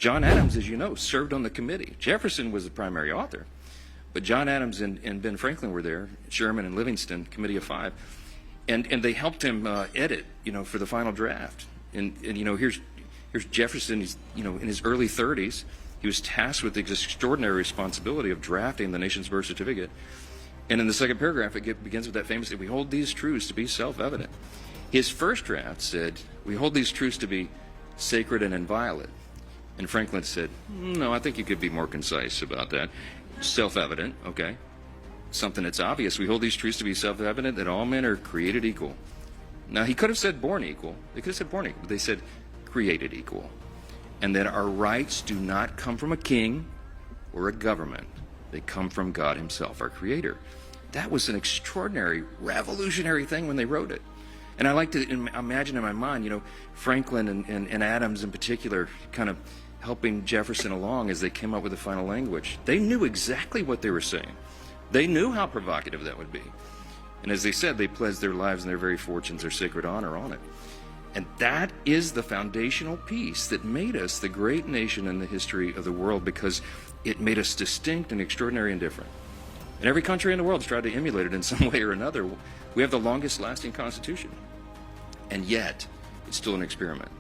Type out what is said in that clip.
John Adams, as you know, served on the committee. Jefferson was the primary author, but John Adams and Ben Franklin were there, Sherman and Livingston, Committee of Five, and they helped him edit, for the final draft. And here's Jefferson. He's in his early 30s. He was tasked with the extraordinary responsibility of drafting the nation's birth certificate. And in the second paragraph, it begins with that famous, "We hold these truths to be self-evident." His first draft said, "We hold these truths to be sacred and inviolate." And Franklin said, "No, I think you could be more concise about that. Self-evident, okay. Something that's obvious. We hold these truths to be self-evident that all men are created equal." Now, he could have said born equal. They could have said born equal, but they said created equal. And that our rights do not come from a king or a government. They come from God himself, our creator. That was an extraordinary, revolutionary thing when they wrote it. And I like to imagine in my mind, Franklin and Adams in particular kind of helping Jefferson along as they came up with the final language. They knew exactly what they were saying. They knew how provocative that would be. And as they said, they pledged their lives and their very fortunes, their sacred honor on it. And that is the foundational piece that made us the great nation in the history of the world, because it made us distinct and extraordinary and different. And every country in the world has tried to emulate it in some way or another. We have the longest lasting constitution. And yet, it's still an experiment.